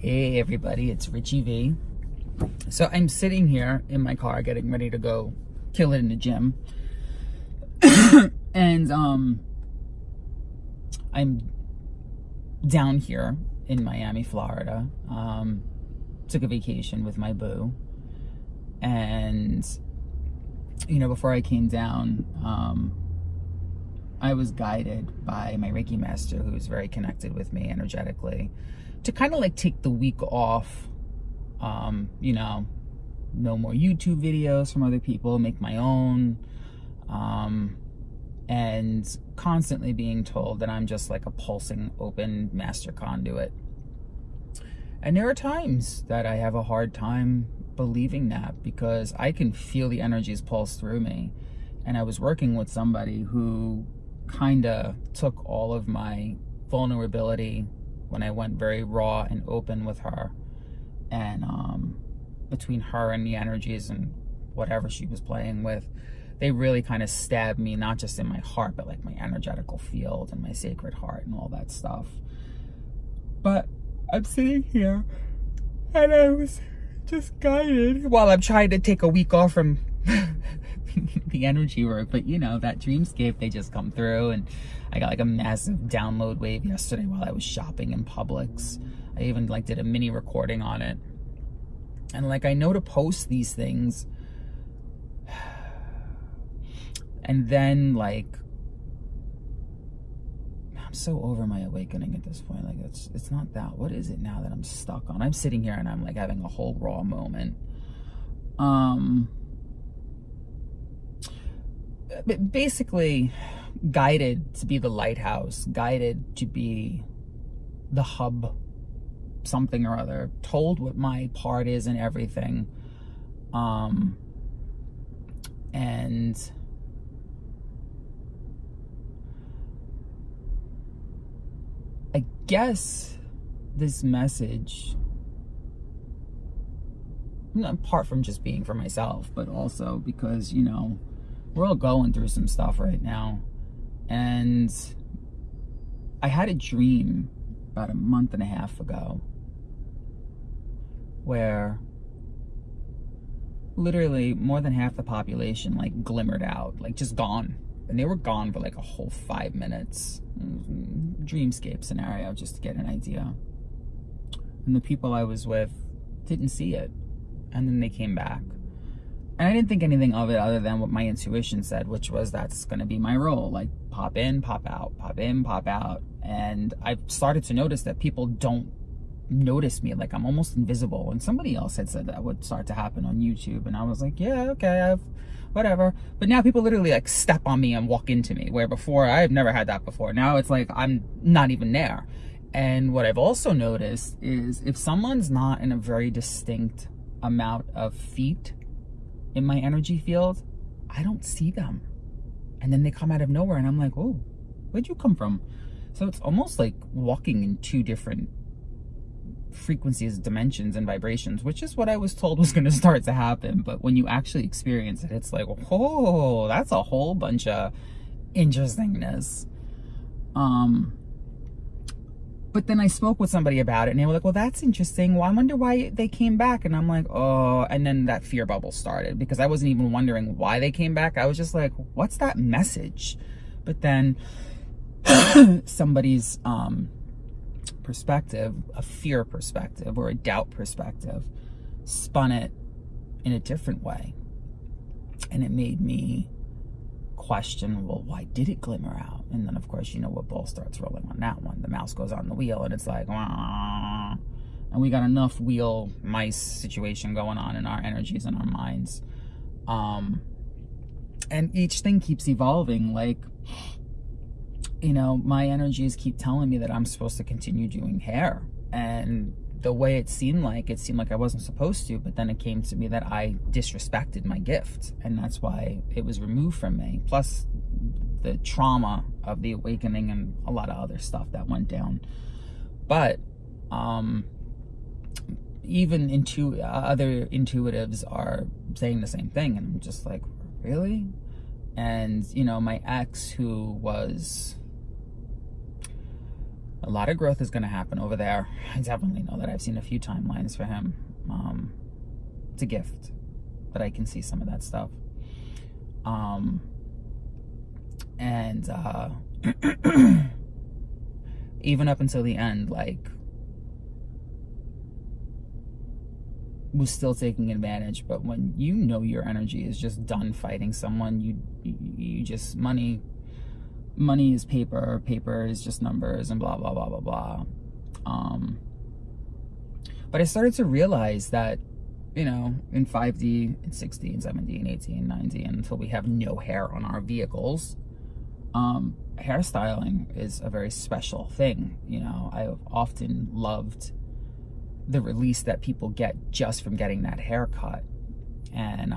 Hey everybody, it's Richie V. So I'm sitting here in my car getting ready to go kill it in the gym. And I'm down here in Miami, Florida. Took a vacation with my boo. And before I came down, I was guided by my Reiki master, who's very connected with me energetically, to kind of like take the week off, no more YouTube videos from other people, make my own, and constantly being told that I'm just like a pulsing open master conduit. And there are times that I have a hard time believing that, because I can feel the energies pulse through me. And I was working with somebody who kind of took all of my vulnerability when I went very raw and open with her, and between her and the energies and whatever she was playing with, they really kind of stabbed me, not just in my heart, but like my energetical field and my sacred heart and all that stuff. But I'm sitting here and I was just guided while I'm trying to take a week off from the energy work. But that dreamscape, they just come through, and I got like a massive download wave yesterday while I was shopping in Publix. I even like did a mini recording on it. And like, I know to post these things, and then like, I'm so over my awakening at this point. Like, it's not that. What is it now that I'm stuck on? I'm sitting here and I'm like having a whole raw moment. But basically guided to be the lighthouse, guided to be the hub, something or other, told what my part is in everything. And I guess this message, apart from just being for myself, but also because, we're all going through some stuff right now. And I had a dream about a month and a half ago where literally more than half the population like glimmered out, like just gone. And they were gone for like a whole 5 minutes. Dreamscape scenario, just to get an idea. And the people I was with didn't see it. And then they came back. And I didn't think anything of it other than what my intuition said, which was that's going to be my role. Like, pop in, pop out, pop in, pop out. And I've started to notice that people don't notice me. Like, I'm almost invisible. And somebody else had said that would start to happen on YouTube. And I was like, yeah, okay, whatever. But now people literally like step on me and walk into me, where before I've never had that before. Now it's like I'm not even there. And what I've also noticed is if someone's not in a very distinct amount of feet in my energy field, I don't see them. And then they come out of nowhere and I'm like, oh, where'd you come from? So it's almost like walking in two different frequencies, dimensions, and vibrations, which is what I was told was going to start to happen. But when you actually experience it, it's like, oh, that's a whole bunch of interestingness. But then I spoke with somebody about it and they were like, well, that's interesting. Well, I wonder why they came back. And I'm like, oh, and then that fear bubble started, because I wasn't even wondering why they came back. I was just like, what's that message? But then somebody's perspective, a fear perspective or a doubt perspective, spun it in a different way. And it made me question, well, why did it glimmer out? And then of course, what ball starts rolling on that one. The mouse goes on the wheel and it's like, wah. And we got enough wheel mice situation going on in our energies and our minds. And each thing keeps evolving. Like, my energies keep telling me that I'm supposed to continue doing hair. And the way it seemed like I wasn't supposed to, but then it came to me that I disrespected my gift, and that's why it was removed from me. Plus the trauma of the awakening and a lot of other stuff that went down. But even other intuitives are saying the same thing, and I'm just like, really? And my ex, who was A lot of growth is going to happen over there. I definitely know that. I've seen a few timelines for him. It's a gift that I can see some of that stuff. And even up until the end, like, was still taking advantage. But when you know your energy is just done fighting someone, you just, money is paper is just numbers, and blah blah blah blah blah. But I started to realize that, you know, in 5D, in 6D, and 7D, and 8D, and 9D, until we have no hair on our vehicles, hairstyling is a very special thing. You know, I've often loved the release that people get just from getting that haircut. And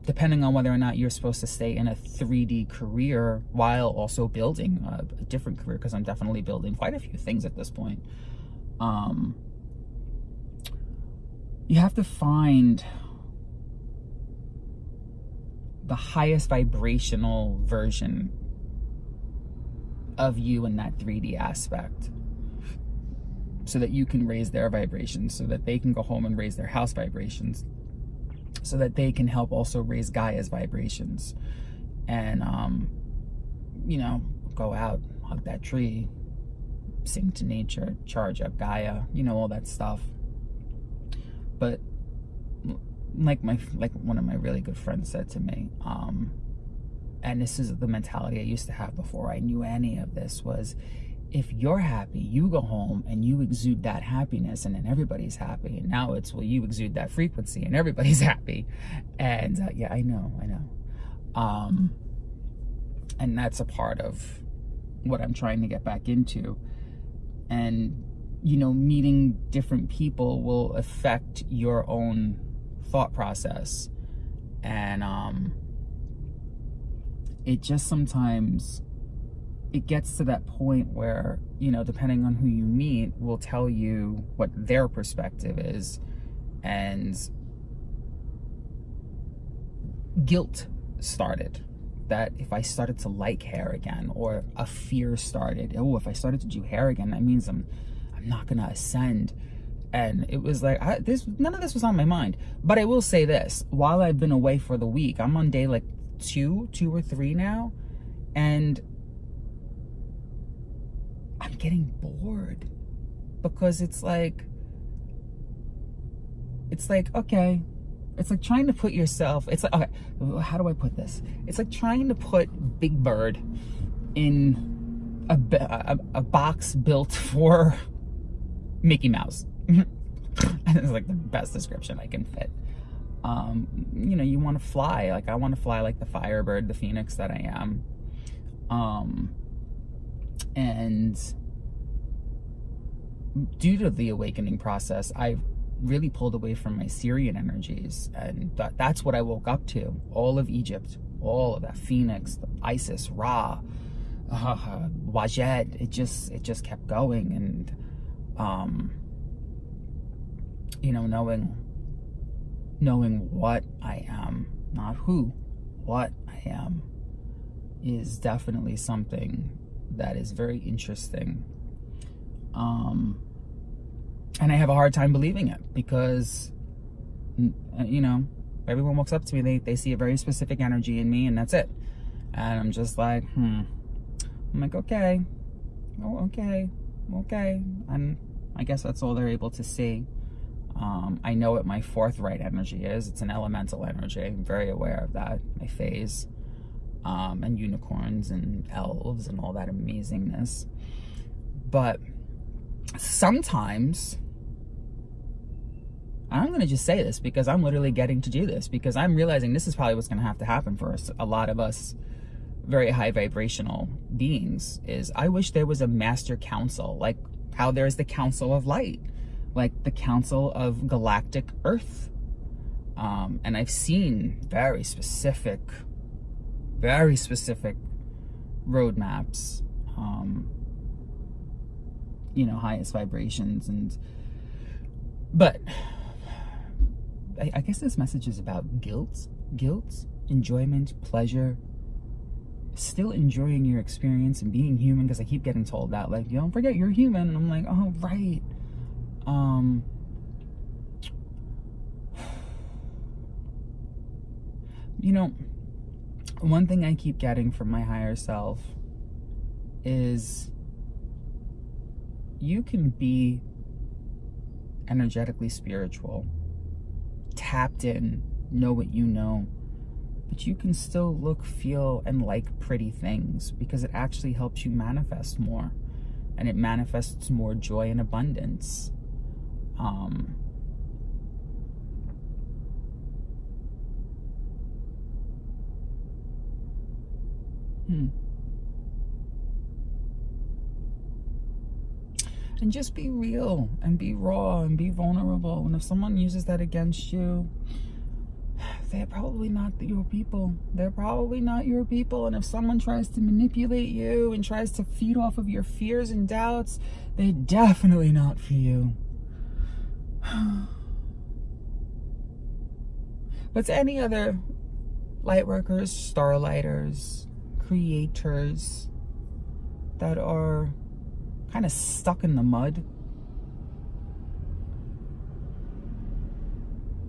depending on whether or not you're supposed to stay in a 3D career while also building a different career, because I'm definitely building quite a few things at this point, you have to find the highest vibrational version of you in that 3D aspect, so that you can raise their vibrations, so that they can go home and raise their house vibrations, so that they can help also raise Gaia's vibrations. And, you know, go out, hug that tree, sing to nature, charge up Gaia, you know, all that stuff. But like one of my really good friends said to me, and this is the mentality I used to have before I knew any of this, was, if you're happy, you go home and you exude that happiness, and then everybody's happy. And now it's, well, you exude that frequency and everybody's happy. And yeah, I know. And that's a part of what I'm trying to get back into. And, you know, meeting different people will affect your own thought process. And it just sometimes, it gets to that point where, you know, depending on who you meet, will tell you what their perspective is. And guilt started. That if I started to like hair again, or a fear started, oh, if I started to do hair again, that means I'm not gonna ascend. And it was like, none of this was on my mind. But I will say this, while I've been away for the week, I'm on day like two or three now, and I'm getting bored, because it's like, okay, it's like trying to put yourself, it's like, okay, how do I put this? It's like trying to put Big Bird in a box built for Mickey Mouse. It's like the best description I can fit. You know, you want to fly. Like, I want to fly like the Firebird, the Phoenix that I am. And due to the awakening process, I really pulled away from my Syrian energies, and that's what I woke up to. All of Egypt, all of that Phoenix, Isis, Ra, Wajet. It just kept going. And you know, knowing what I am, not who, what I am, is definitely something that is very interesting. And I have a hard time believing it, because, you know, everyone walks up to me, they see a very specific energy in me, and that's it. And I'm just like, I'm like, okay. And I guess that's all they're able to see. I know what my fourth right energy is. It's an elemental energy. I'm very aware of that. My phase, and unicorns and elves and all that amazingness. But sometimes, I'm going to just say this because I'm literally getting to do this, because I'm realizing this is probably what's going to have to happen for us, a lot of us very high vibrational beings, is I wish there was a master council, like how there's the Council of Light, like the Council of Galactic Earth. And I've seen very specific roadmaps, you know, highest vibrations. But I guess this message is about guilt, enjoyment, pleasure, still enjoying your experience and being human, because I keep getting told that, like, don't forget you're human. And I'm like, oh, right. You know, one thing I keep getting from my higher self is you can be energetically spiritual, tapped in, know what you know, but you can still look, feel, and like pretty things, because it actually helps you manifest more, and it manifests more joy and abundance. And just be real and be raw and be vulnerable. And if someone uses that against you, they're probably not your people. They're probably not your people. And if someone tries to manipulate you and tries to feed off of your fears and doubts, they're definitely not for you. But to any other light workers, starlighters, creators that are kind of stuck in the mud,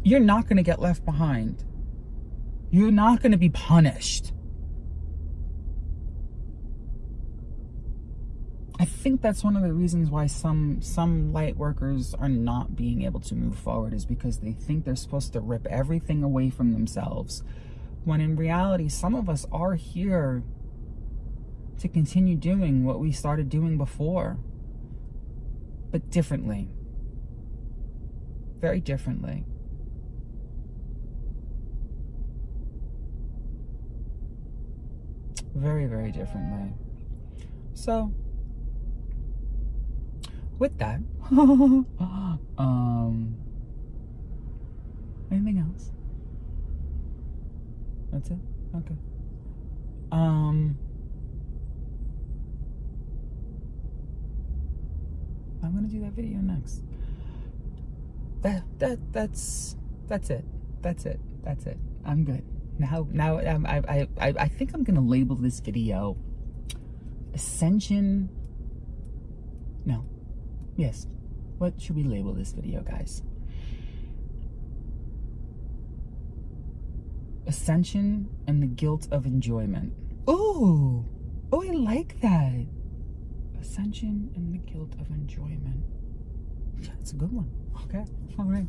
you're not going to get left behind. You're not going to be punished. I think that's one of the reasons why some light workers are not being able to move forward, is because they think they're supposed to rip everything away from themselves, when in reality, some of us are here to continue doing what we started doing before, but differently. Very differently. Very, very differently. So, with that, anything else? That's it? Okay. I'm gonna do that video next. That's it. I'm good. Now I think I'm gonna label this video Ascension. No. Yes. What should we label this video, guys? Ascension and the guilt of enjoyment. Ooh. Oh, I like that. Ascension and the guilt of enjoyment. That's a good one. Okay. All right.